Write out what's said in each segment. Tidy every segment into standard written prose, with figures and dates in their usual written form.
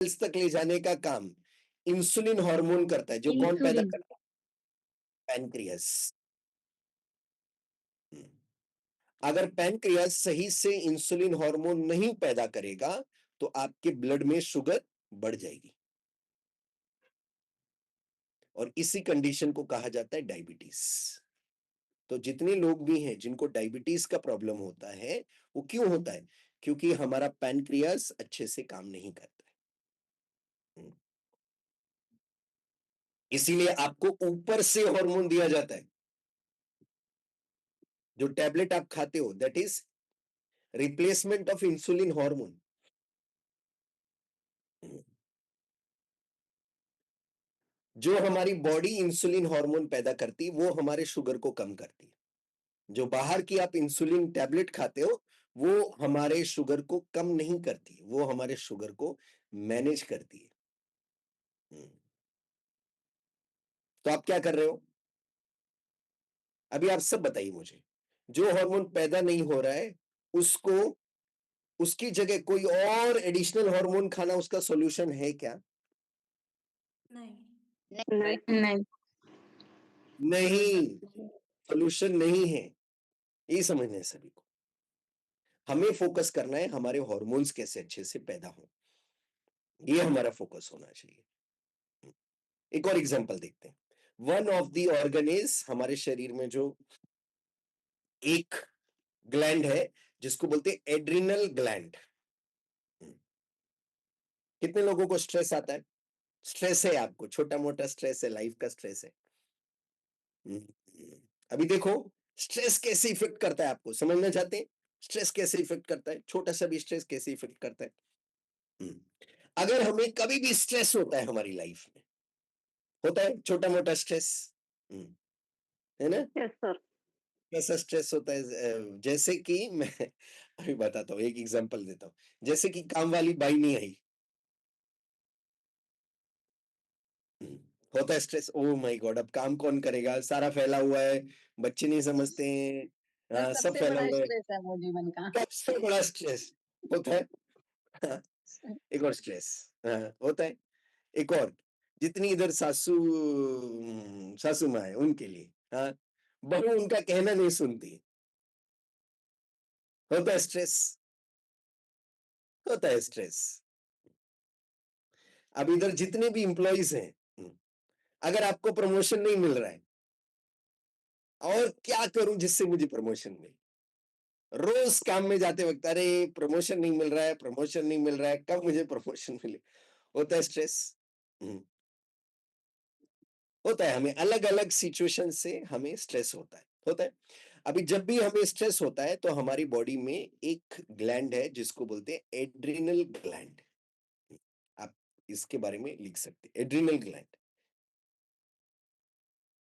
Sales तक ले जाने का काम इंसुलिन हार्मोन करता है, जो कौन पैदा इंसुलिन। करता है? पैनक्रियास। अगर पैनक्रियास सही से इंसुलिन हार्मोन नहीं पैदा करेगा तो आपके ब्लड में शुगर बढ़ जाएगी और इसी कंडीशन को कहा जाता है डायबिटीज। तो जितने लोग भी हैं जिनको डायबिटीज का प्रॉब्लम होता है, वो क्यों होता है? क्योंकि हमारा पैनक्रियास अच्छे से काम नहीं करता है। इसीलिए आपको ऊपर से हार्मोन दिया जाता है। जो टैबलेट आप खाते हो that is replacement of insulin hormone. जो हमारी बॉडी इंसुलिन हार्मोन पैदा करती वो हमारे शुगर को कम करती है। जो बाहर की आप इंसुलिन टैबलेट खाते हो वो हमारे शुगर को कम नहीं करती, वो हमारे शुगर को मैनेज करती है। तो आप क्या कर रहे हो? अभी आप सब बताइए मुझे, जो हार्मोन पैदा नहीं हो रहा है उसको उसकी जगह कोई और एडिशनल हार्मोन खाना उसका सॉल्यूशन है क्या? नहीं। नहीं नहीं। नहीं, सॉल्यूशन नहीं है। यही समझना है सभी को। हमें फोकस करना है हमारे हार्मोन्स कैसे अच्छे से पैदा हो, ये हमारा फोकस होना चाहिए। एक और एग्जांपल देखते हैं। One of the organ is, हमारे शरीर में जो एक ग्लैंड है जिसको बोलते हैं एड्रिनल ग्लैंड। कितने लोगों को स्ट्रेस आता है? स्ट्रेस है, आपको छोटा मोटा स्ट्रेस है, लाइफ का स्ट्रेस है। अभी देखो स्ट्रेस कैसे इफेक्ट करता है, आपको समझना चाहते हैं? स्ट्रेस कैसे इफेक्ट करता है? छोटा सा भी स्ट्रेस कैसे इफेक्ट करता है? अगर हमें कभी भी स्ट्रेस होता है हमारी लाइफ में, होता है छोटा मोटा स्ट्रेस, है ना? Yes sir. कैसा स्ट्रेस होता है? जैसे कि मैं अभी बताता हूँ, एक एग्जांपल देता हूँ। जैसे कि काम वाली बाई नहीं आई, होता है स्ट्रेस। ओ माय गॉड, अब काम कौन करेगा, सारा फैला हुआ है, बच्चे नहीं समझते हैं, सर सब सबसे फैला बड़ा हुआ है। स्ट्रेस है वो जीवन का। सबसे बड़ा स्ट्रेस होता है। हाँ, एक और स्ट्रेस होता है। एक और, जितनी इधर सासू माँ है उनके लिए, हाँ, बहू उनका कहना नहीं सुनती, होता है स्ट्रेस, होता है स्ट्रेस। अब इधर जितने भी इंप्लॉइज हैं, अगर आपको प्रमोशन नहीं मिल रहा है, और क्या करूं जिससे मुझे प्रमोशन मिले, रोज काम में जाते वक्त अरे प्रमोशन नहीं मिल रहा है, प्रमोशन नहीं मिल रहा है, कब मुझे प्रमोशन मिले, होता है स्ट्रेस। होता है, हमें अलग अलग सिचुएशन से हमें स्ट्रेस होता है। अभी जब भी हमें स्ट्रेस होता है तो हमारी बॉडी में एक ग्लैंड है जिसको बोलते हैं एड्रिनल ग्लैंड। आप इसके बारे में लिख सकते हैं, एड्रिनल ग्लैंड।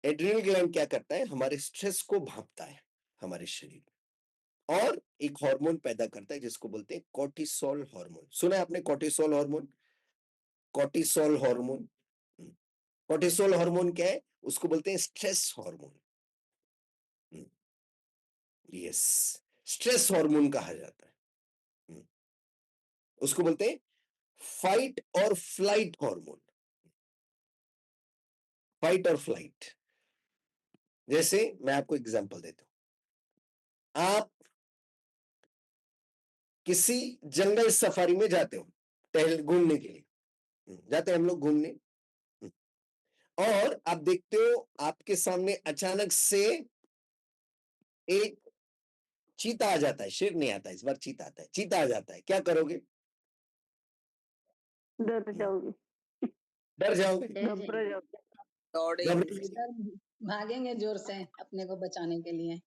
एड्रिनल ग्लैंड क्या करता है? हमारे स्ट्रेस को भांपता है हमारे शरीर में, और एक हार्मोन पैदा करता है जिसको बोलते हैं कॉर्टिसोल हार्मोन। सुना है आपने cortisol hormone? Cortisol hormone, cortisol hormone क्या है? उसको बोलते हैं stress hormone. Yes, stress hormone कहा जाता है। उसको बोलते हैं फाइट और फ्लाइट हार्मोन। फाइट और फ्लाइट। जैसे मैं आपको एग्जांपल देता हूं, आप किसी जंगल सफारी में जाते हो, टहल घूमने के लिए जाते हैं हम लोग घूमने, और आप देखते हो आपके सामने अचानक से एक चीता आ जाता है, शेर नहीं आता इस बार, चीता आता है, चीता आ जाता है, क्या करोगे? डर जाओगी। डर जाओगे, घबरा जाओगे। घबराओगे। सर भागेंगे जोर से अपने को बचाने के लिए।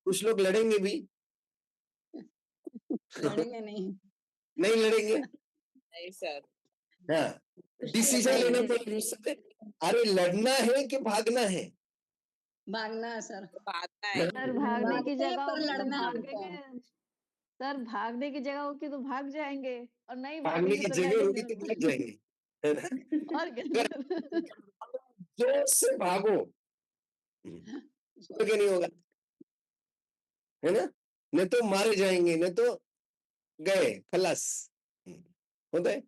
कुछ लोग लड़ेंगे भी। लड़ेंगे नहीं। नहीं लड़ेंगे। नहीं सर। हाँ, कुछ डिसीजन लेना नहीं। पड़ेगा उस समय। अरे लड़ना है कि भागना है? भागना है सर। भागना है। सर भागने की भागते हैं जगह पर होगी तो लड़ना है हमको। भागेंगे। सर भागने की जगह होगी तो भाग जाएंगे, और नहीं भागने भागेंगे की तो जगह लड़ेंगे होगी तो और भाग जाएंगे, है ना? और क्या अगर सर? जोर से भागो तो क्या नहीं होगा, है ना? नहीं तो मारे जाएंगे, नहीं तो गए खलास, होता है।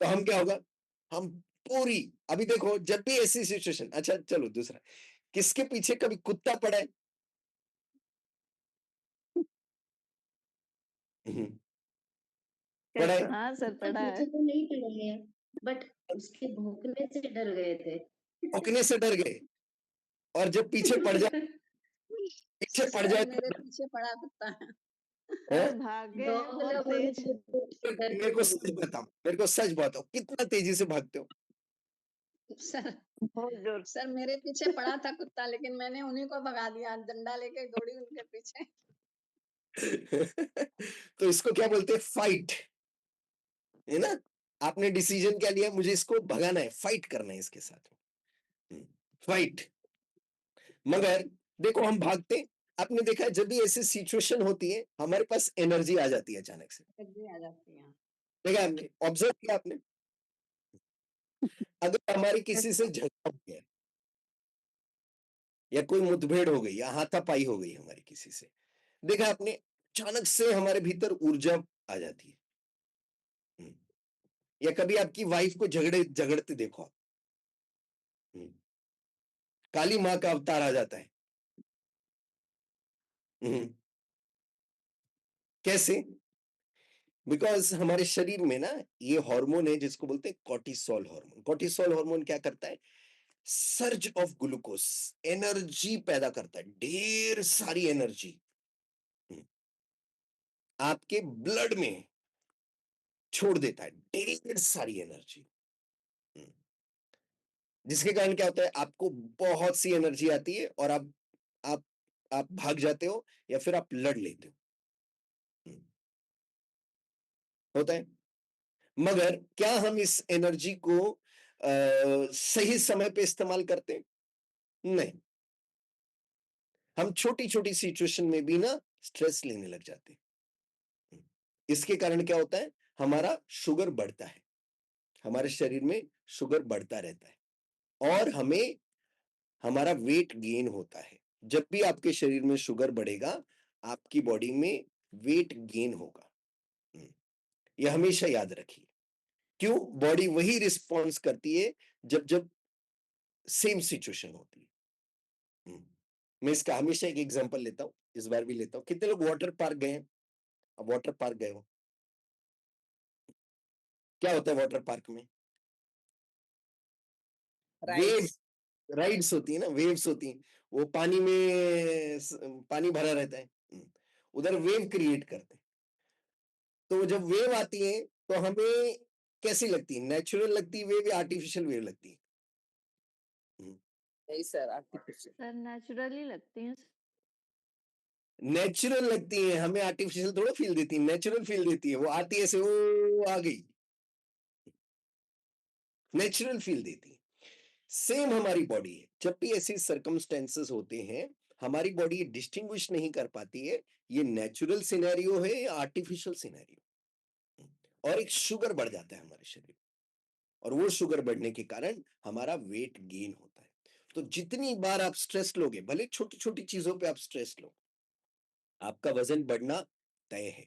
तो हम क्या होगा, हम पूरी, अभी देखो जब भी ऐसी सिचुएशन, अच्छा चलो दूसरा, किसके पीछे कभी कुत्ता पड़ा है? पड़ा है? हाँ सर, कुत्ता पड़ा है। पीछे तो नहीं पड़े हैं, बट उसके भौंकने से डर गए थे। भौंकने से डर गए, और जब पीछे पड़ जाए, पीछे पड़ सर जाए मेरे पीछे पड़ा कुत्ता है। हैं? सर भागे हैं डॉग बहुत लवर तेज। से डर मेरे को सच बताओ, मेरे को सच बताओ, कितना तेजी से भागते हो? सर बहुत जोर। सर मेरे पीछे पड़ा था कुत्ता, लेकिन मैंने उन्हीं को भगा दिया, डंडा लेके दौड़ी उनके पीछे। तो इसको क्या बोलते हैं? फाइट, है ना? आपने डिसीजन क्या लिया? मुझे इसको भगाना है, फाइट करना है इसके साथ, फाइट। मगर देखो हम भागते, आपने देखा है जब भी ऐसी सिचुएशन होती है हमारे पास एनर्जी आ जाती है अचानक से, भी आ जाती है। देखा आपने, ऑब्जर्व किया आपने? अगर हमारी किसी से झगड़ा हो गया, या कोई मुठभेड़ हो गई, या हाथापाई हो गई हमारी किसी से, देखा आपने, अचानक से हमारे भीतर ऊर्जा आ जाती है। हम्म। या कभी आपकी वाइफ को झगड़ते देखो आप, हम्म, काली माँ का अवतार आ जाता है। हम्म। कैसे? बिकॉज हमारे शरीर में ना ये हार्मोन है जिसको बोलते हैं कॉर्टिसोल हार्मोन। कॉर्टिसोल हार्मोन क्या करता है? सर्ज ऑफ ग्लूकोज, एनर्जी पैदा करता है, ढेर सारी एनर्जी आपके ब्लड में छोड़ देता है, ढेर सारी एनर्जी, जिसके कारण क्या होता है, आपको बहुत सी एनर्जी आती है और आप आप भाग जाते हो या फिर आप लड़ लेते हो। होता है। मगर क्या हम इस एनर्जी को सही समय पे इस्तेमाल करते हैं? नहीं, हम छोटी छोटी सिचुएशन में भी ना स्ट्रेस लेने लग जाते हैं। इसके कारण क्या होता है, हमारा शुगर बढ़ता है, हमारे शरीर में शुगर बढ़ता रहता है, और हमें हमारा वेट गेन होता है। जब भी आपके शरीर में शुगर बढ़ेगा, आपकी बॉडी में वेट गेन होगा। ये हमेशा याद रखिए। क्यों? बॉडी वही रिस्पॉन्स करती है जब जब सेम सिचुएशन होती है। मैं इसका हमेशा एक एग्जांपल लेता हूं, इस बार भी लेता हूं। कितने लोग वाटर पार्क गए हैं? अब वाटर पार्क गए हो, क्या होता है वाटर पार्क में? Wave rights. राइड्स होती है ना, वेव्स होती हैं, वो पानी में पानी भरा रहता है, उधर वेव क्रिएट करते हैं। तो जब वेव आती है तो हमें कैसी लगती है? नेचुरल लगती है वेव या आर्टिफिशियल वेव लगती है? नहीं सर, आर्टिफिशियल। सर नेचुरली लगती हैं। नेचुरल लगती है, हमें आर्टिफिशियल थोड़ा फील देती है, नेचुरल फील देती है। वो आती है ऐसे, वो आ गई, नेचुरल फील देती है। सेम हमारी बॉडी है, जब भी ऐसी सर्कमस्टेंसेस होते हैं, हमारी बॉडी डिस्टिंग्विश नहीं कर पाती है ये नेचुरल सिनेरियो है या आर्टिफिशियल सिनेरियो, और एक शुगर बढ़ जाता है हमारे शरीर, और वो शुगर बढ़ने के कारण हमारा वेट गेन होता है। तो जितनी बार आप स्ट्रेस लोगे, भले छोटी छोटी चीजों पे आप स्ट्रेस लो, आपका वजन बढ़ना तय है।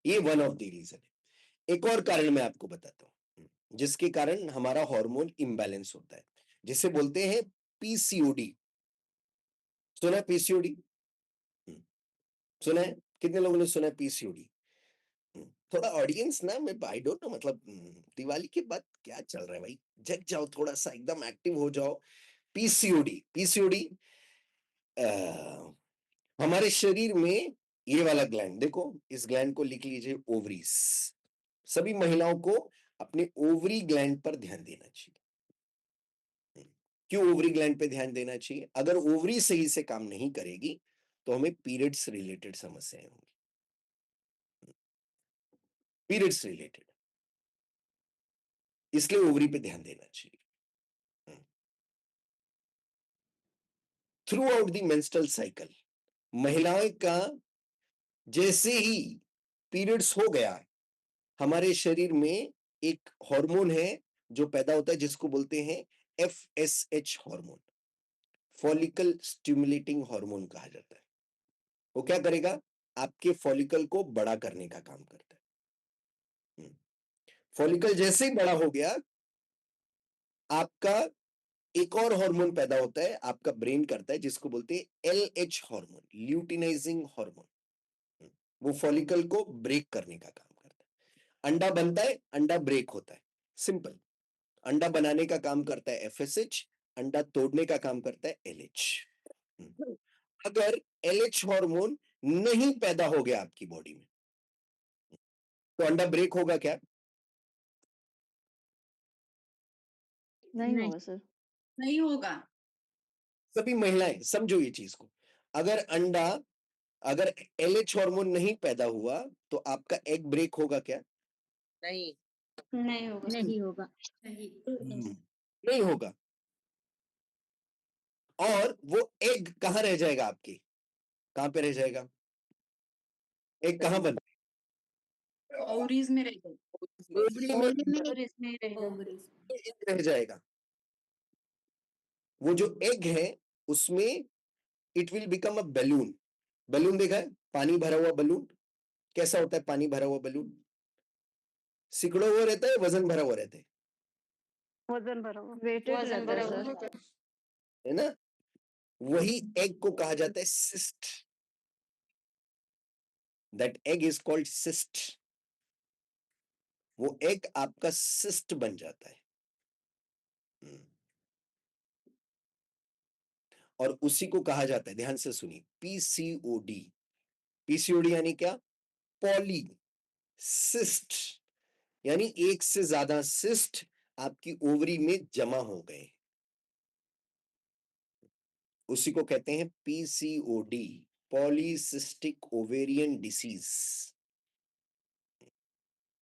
ये वन ऑफ द रीजन है। एक और कारण मैं आपको बताता हूं, जिसके कारण हमारा हार्मोन इम्बैलेंस होता है, जिसे बोलते हैं पीसीओडी। सुना है पीसीओडी? सुना है? कितने लोगों ने सुना है पीसीओडी? थोड़ा ऑडियंस ना, मैं आई डोंट नो, मतलब दिवाली के बाद क्या चल रहा है भाई, जग जाओ थोड़ा सा, एकदम एक्टिव हो जाओ। पीसीओडी, पीसीओडी हमारे शरीर में ये वाला ग्लैंड देखो, इस ग्लैंड को लिख लीजिए ओवरीज। सभी महिलाओं को अपने ओवरी ग्लैंड पर ध्यान देना चाहिए। क्यों ओवरी ग्लैंड पे ध्यान देना चाहिए? अगर ओवरी सही से काम नहीं करेगी तो हमें पीरियड्स रिलेटेड समस्याएं होंगी, पीरियड्स रिलेटेड, इसलिए ओवरी पे ध्यान देना चाहिए। Through out the menstrual cycle, महिलाएं का जैसे ही पीरियड्स हो गया, हमारे शरीर में एक हार्मोन है जो पैदा होता है, जिसको बोलते हैं FSH hormone, follicle stimulating hormone कहा जाता है। वो क्या करेगा? आपके फॉलिकल को बड़ा करने का काम करता है। फॉलिकल जैसे ही बड़ा हो गया, आपका एक और हार्मोन पैदा होता है, आपका ब्रेन करता है, जिसको बोलते हैं एलएच हार्मोन, ल्यूटिनाइजिंग हार्मोन। वो फॉलिकल को ब्रेक करने का काम करता है। अंडा बनता है, अंडा ब्रेक होता है, सिंपल। अंडा बनाने का काम करता है एफएसएच, अंडा तोड़ने का काम करता है एलएच। अगर एलएच हार्मोन नहीं पैदा हो गया आपकी बॉडी में, तो अंडा ब्रेक होगा क्या? नहीं नहीं, होगा सर। नहीं होगा। सभी महिलाएं समझो ये चीज को, अगर एलएच हार्मोन नहीं पैदा हुआ तो आपका एग ब्रेक होगा क्या? नहीं। नहीं होगा सर। नहीं होगा। नहीं होगा। और वो एग कहां रह जाएगा आपके? कहां पे रह जाएगा? एग कहां बन? ओवरीज में रहेगा। ओवरी में ओवरीज में रहेगा। एग रह जाएगा। वो जो एग है उसमें it will become a balloon. Balloon देखा है? पानी भरा हुआ बैलून कैसा होता है? पानी भरा हुआ बैलून सिकुड़ा हुआ रहता है, वजन भरा हुआ रहता है, वजन भरा हुआ, वेटेड वजन रहता भरा है हुआ सर। होता है। है ना? वही एग को कहा जाता है cyst. That egg is called cyst. वो एग आपका सिस्ट बन जाता है। और उसी को कहा जाता है, ध्यान से सुनिए, पीसीओडी। पीसीओडी यानी क्या? पॉली सिस्ट, यानी एक से ज्यादा सिस्ट आपकी ओवरी में जमा हो गए, उसी को कहते हैं पीसीओडी, पॉलीसिस्टिक ओवेरियन डिसीज।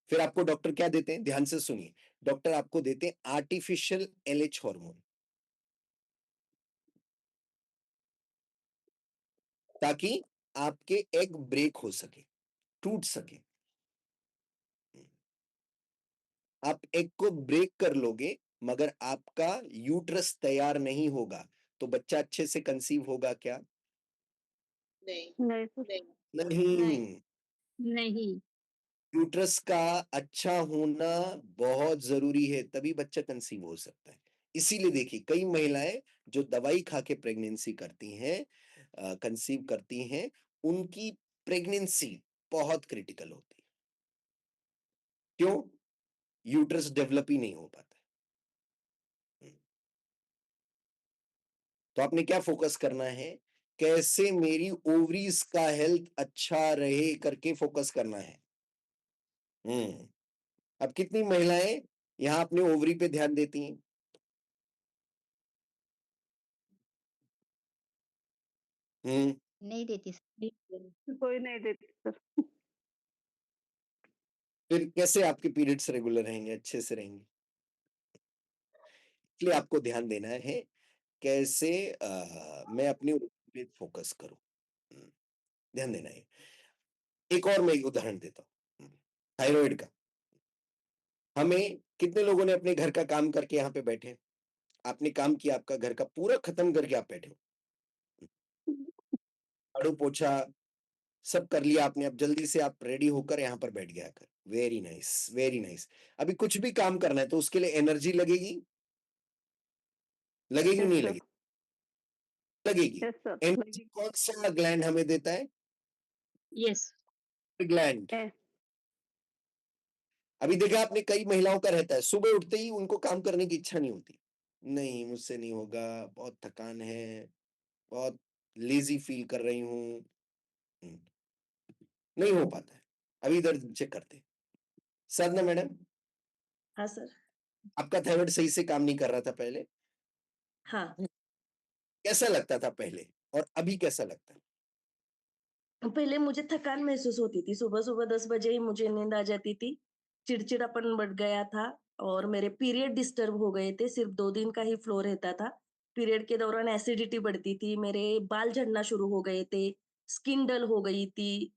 फिर आपको डॉक्टर क्या देते हैं? ध्यान से सुनिए, डॉक्टर आपको देते हैं आर्टिफिशियल एलएच हार्मोन, ताकि आपके एग ब्रेक हो सके, टूट सके। आप एग को ब्रेक कर लोगे मगर आपका यूट्रस तैयार नहीं होगा, तो बच्चा अच्छे से कंसीव होगा क्या? नहीं। नहीं सर। नहीं। नहीं। नहीं। यूट्रस का अच्छा होना बहुत जरूरी है, तभी बच्चा कंसीव हो सकता है। इसीलिए देखिए, कई महिलाएं जो दवाई खा के प्रेगनेंसी करती हैं, कंसीव करती हैं, उनकी प्रेगनेंसी बहुत क्रिटिकल होती है। क्यों? यूट्रस डेवलप ही नहीं हो पाता है। तो आपने क्या फोकस करना है? कैसे मेरी ओवरीज का हेल्थ अच्छा रहे करके फोकस करना है। अब कितनी महिलाएं यहां अपने ओवरी पे ध्यान देती हैं? नहीं देती सर। कोई नहीं देती सर। फिर कैसे आपके पीरियड्स रेगुलर रहेंगे, अच्छे से रहेंगे? इसलिए आपको ध्यान देना है कैसे मैं अपनी ओवरी पे फोकस करूं। ध्यान देना है। एक और मैं एक उदाहरण देता हूं, थायराइड का। हमें कितने लोगों ने अपने घर का काम करके यहाँ पे बैठे हैं? आपने काम किया, आपका घर का पूरा खत्म करके आप बैठे हो, झाड़ू पोछा सब कर लिया आपने, अब जल्दी से आप रेडी होकर यहाँ पर बैठ गया कर। Very nice, very nice. अभी कुछ भी काम करना है तो उसके लिए एनर्जी लगेगी, लगेगी यस नहीं सर। लगेगी? लगेगी। Yes sir. एनर्जी कौन सा ग्लैंड हमें देता है? यस। ग्लैंड। ए, अभी देखा आपने, कई महिलाओं का रहता है सुबह उठते ही उनको काम करने की इच्छा नहीं होती, नहीं मुझसे नहीं होगा, बहुत थकान है, बहुत लेजी फील कर रही हूँ, नहीं हो पाता है। अभी इधर चेक करते हैं। साधना मैडम, हाँ सर। आपका थायराइड सही से काम नहीं कर रहा था पहले? हाँ, कैसा लगता था पहले और अभी कैसा लगता है? पहले मुझे थकान महसूस होती थी, सुबह-सुबह 10 बजे ही मुझे नींद आ जाती थी, चिड़चिड़ापन बढ़ गया था और मेरे पीरियड डिस्टर्ब हो गए थे, सिर्फ 2 दिन का ही फ्लो रहता था। पीरियड के दौरान एसिडिटी बढ़ती थी, मेरे बाल झड़ना शुरू हो गए थे, स्किन डल हो गई थी,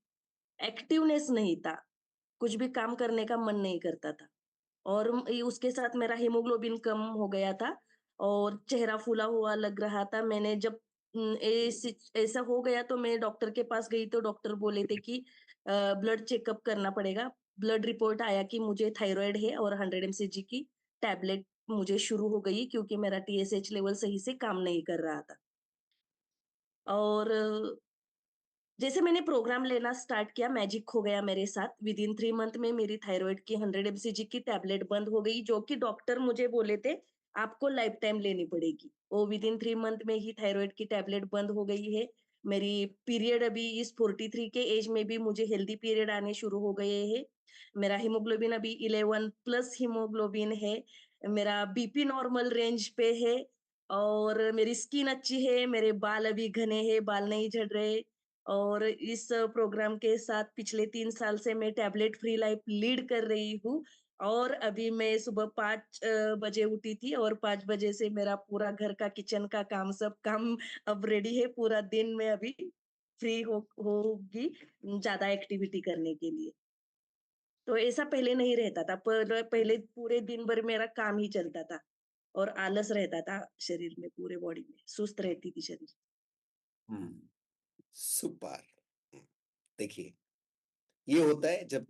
एक्टिवनेस नहीं था, कुछ भी काम करने का मन नहीं करता था। और उसके साथ मेरा हीमोग्लोबिन कम हो गया था और चेहरा फूला हुआ लग रहा था। मैंने जब ऐसा हो गया तो मैं डॉक्टर के पास गई तो डॉक्टर बोले थे कि ब्लड चेकअप करना पड़ेगा। ब्लड रिपोर्ट आया कि मुझे थायराइड है और 100 mcg की टैबलेट मुझे शुरू हो गई क्योंकि मेरा TSH लेवल सही से काम नहीं कर रहा था। और जैसे मैंने प्रोग्राम लेना स्टार्ट किया, मैजिक हो गया मेरे साथ। विदिन 3 मंथ में मेरी थायराइड की 100 mcg की टैबलेट बंद हो गई, जो कि डॉक्टर मुझे बोले थे, आपको लाइफ टाइम लेनी पड़ेगी। वो विदिन 3 मंथ में ही थायराइड की टैबलेट बंद हो गई है। मेरी पीरियड अभी इस 43 के एज में भी मुझे हेल्दी पीरियड आने शुरू हो गए हैं। मेरा हीमोग्लोबिन अभी 11 प्लस हीमोग्लोबिन है। मेरा बीपी नॉर्मल रेंज पे है और मेरी स्किन अच्छी है, मेरे बाल अभी घने हैं, बाल नहीं झड़ रहे। और इस प्रोग्राम के साथ पिछले 3 साल से मैं टैबलेट फ्री लाइफ लीड कर रही हूँ और अभी मैं सुबह 5 बजे उठी थी और 5 बजे से मेरा पूरा घर का किचन का काम सब काम अब रेडी है। पूरा दिन मैं अभी फ्री होगी ज़्यादा एक्टिविटी करने के लिए। तो ऐसा पहले नहीं रहता था। पहले पूरे दिन भर मेरा काम ही चलता था और आलस रहता था शरीर में, पूरे बॉडी में, सुस्त रहती थी शरीर। सुपर। देखिए, ये होता है जब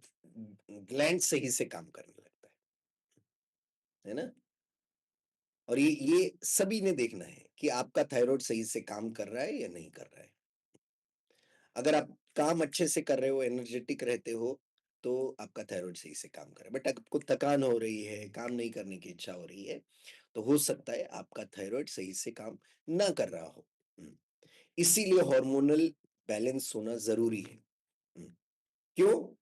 ग्लैंड सही से काम करने लगता है ना? और ये सभी ने देखना है कि आपका थायराइड सही से काम कर रहा है या नहीं कर रहा है। अगर आप काम अच्छे से कर रहे हो, एनर्जेटिक रहते हो, तो आपका थायराइड सही से काम कर रहा है। बट आपको थकान हो रही है, काम नहीं करने की इच्छा हो रही है, तो हो सकता है आपका थायराइड सही से काम ना कर रहा हो। इसीलिए हार्मोनल बैलेंस होना जरूरी है। क्यों?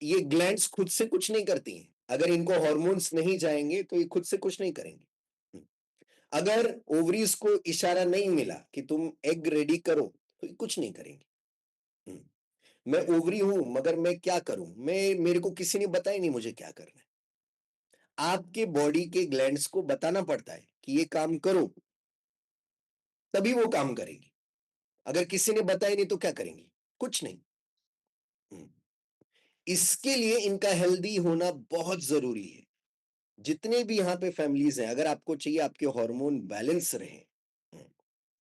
ये ग्लैंड्स खुद से कुछ नहीं करती हैं। अगर इनको हार्मोन्स नहीं जाएंगे तो ये खुद से कुछ नहीं करेंगे। अगर ओवरीज को इशारा नहीं मिला कि तुम एग रेडी करो तो ये कुछ नहीं करेंगे। मैं ओवरी हूं मगर मैं क्या करूं, मेरे को किसी ने बताया नहीं मुझे क्या करना है। आपके बॉडी के ग्लैंड्स को बताना पड़ता है कि ये काम करो, तभी वो काम करेगी। अगर किसी ने बताया नहीं तो क्या करेंगी? कुछ नहीं। इसके लिए इनका हेल्दी होना बहुत जरूरी है। जितने भी यहाँ पे फैमिलीज हैं, अगर आपको चाहिए आपके हार्मोन बैलेंस रहे,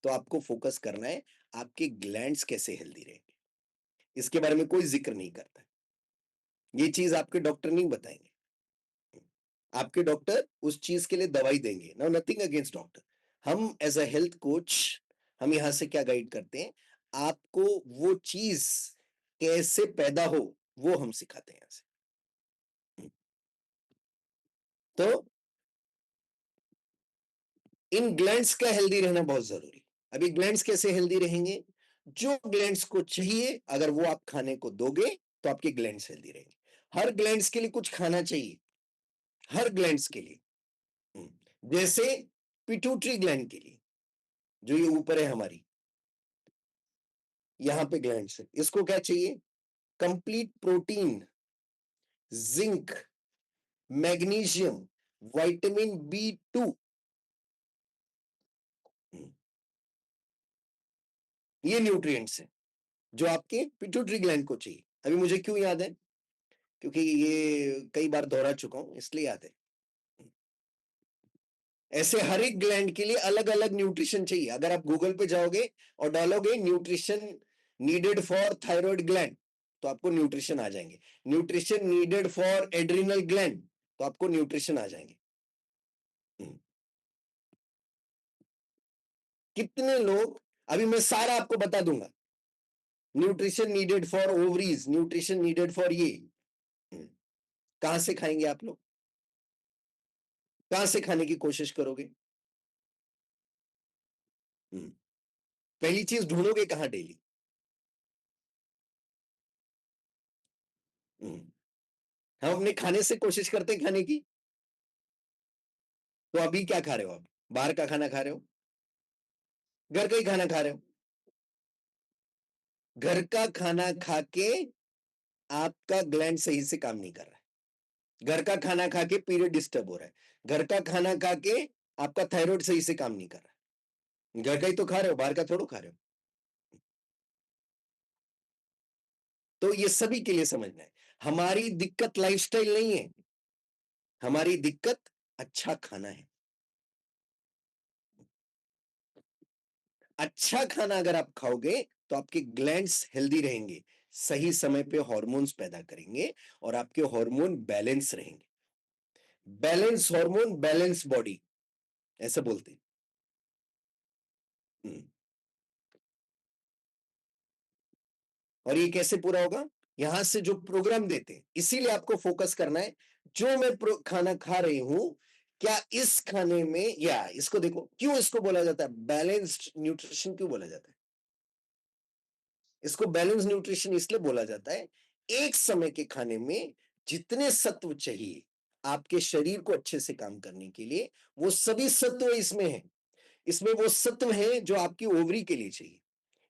तो आपको फोकस करना है आपके ग्लैंड्स कैसे हेल्दी रहेंगे। इसके बारे में कोई जिक्र नहीं करता। ये चीज आपके डॉक्टर नहीं बताएंगे। आपके डॉक्टर उस चीज के लिए दवाई देंगे। Now nothing against doctor. हम एज अ हेल्थ कोच, हम यहां से क्या गाइड करते हैं, आपको वो चीज कैसे पैदा हो वो हम सिखाते हैं यहां से। तो इन ग्लैंड्स का हेल्दी रहना बहुत जरूरी। अभी ग्लैंड्स कैसे हेल्दी रहेंगे? जो ग्लैंड्स को चाहिए अगर वो आप खाने को दोगे तो आपके ग्लैंड्स हेल्दी रहेंगे। हर ग्लैंड्स के लिए कुछ खाना चाहिए, हर ग्लैंड्स के लिए। जैसे पिट्यूटरी ग्लैंड के लिए, जो ये ऊपर है हमारी, यहां पे ग्लैंड्स है, इसको क्या चाहिए? Complete protein, zinc, magnesium, vitamin B2। ये न्यूट्रिएंट्स हैं जो आपके पिट्यूटरी ग्लैंड को चाहिए। अभी मुझे क्यों याद है? क्योंकि ये कई बार दोहरा चुका हूं इसलिए याद है। ऐसे हर एक ग्लैंड के लिए अलग अलग न्यूट्रिशन चाहिए। अगर आप गूगल पे जाओगे और डालोगे nutrition needed for thyroid gland तो आपको न्यूट्रिशन आ जाएंगे। Nutrition needed for adrenal gland तो आपको न्यूट्रिशन आ जाएंगे। कितने लोग, अभी मैं सारा आपको बता दूंगा। Nutrition needed for ovaries, nutrition needed for ये। कहां से खाएंगे आप लोग? कहां से खाने की कोशिश करोगे? पहली चीज ढूंढोगे कहां डेली? हम अपने खाने से कोशिश करते हैं खाने की। तो अभी क्या खा रहे हो आप? बाहर का खाना खा रहे हो? घर का ही खाना खा रहे हो? घर का खाना खा के आपका ग्लैंड सही से काम नहीं कर रहा है। घर का खाना खा के पीरियड डिस्टर्ब हो रहा है। घर का खाना खा के आपका थायराइड सही से काम नहीं कर रहा है। घर का ही तो खा रहे हो, बाहर का थोड़ा खा रहे हो। तो ये सभी के लिए समझना है, हमारी दिक्कत लाइफस्टाइल नहीं है, हमारी दिक्कत अच्छा खाना है। अच्छा खाना अगर आप खाओगे तो आपके ग्लैंड्स हेल्दी रहेंगे, सही समय पे हार्मोन्स पैदा करेंगे और आपके हार्मोन बैलेंस रहेंगे। बैलेंस हार्मोन, बैलेंस बॉडी, ऐसा बोलते हैं। और ये कैसे पूरा होगा? यहां से जो प्रोग्राम देते हैं, इसीलिए आपको फोकस करना है, जो मैं खाना खा रही हूं, क्या इस खाने में, या इसको देखो, क्यों इसको बोला जाता है बैलेंस्ड न्यूट्रिशन? क्यों बोला जाता है इसको बैलेंस न्यूट्रिशन? इसलिए बोला जाता है, एक समय के खाने में जितने सत्व चाहिए आपके शरीर को अच्छे से काम करने के लिए, वो सभी सत्व इसमें है। इसमें वो सत्व है जो आपकी ओवरी के लिए चाहिए,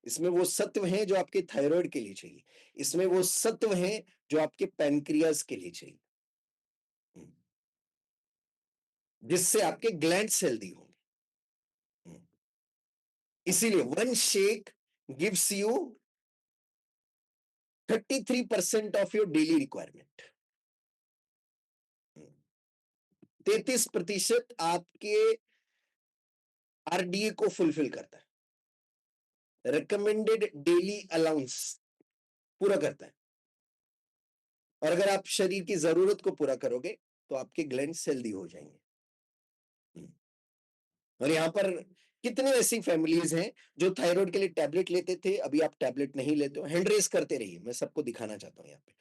इसमें वो सत्व हैं जो आपके थायराइड के लिए चाहिए, इसमें वो सत्व हैं जो आपके पैनक्रियाज के लिए चाहिए, जिससे आपके ग्लैंड्स हेल्दी होंगे। इसीलिए one shake gives you 33% of your daily requirement. 33% आपके आरडीए को फुलफिल करता है, रिकमेंडेड डेली अलाउंस पूरा करता है। और अगर आप शरीर की जरूरत को पूरा करोगे तो आपके ग्लैंड्स हेल्दी हो जाएंगे। और यहां पर कितने ऐसी फैमिलीज हैं जो थायराइड के लिए टैबलेट लेते थे, अभी आप टैबलेट नहीं लेते हो? हैंड रेस करते रहिए, मैं सबको दिखाना चाहता हूं यहाँ पे।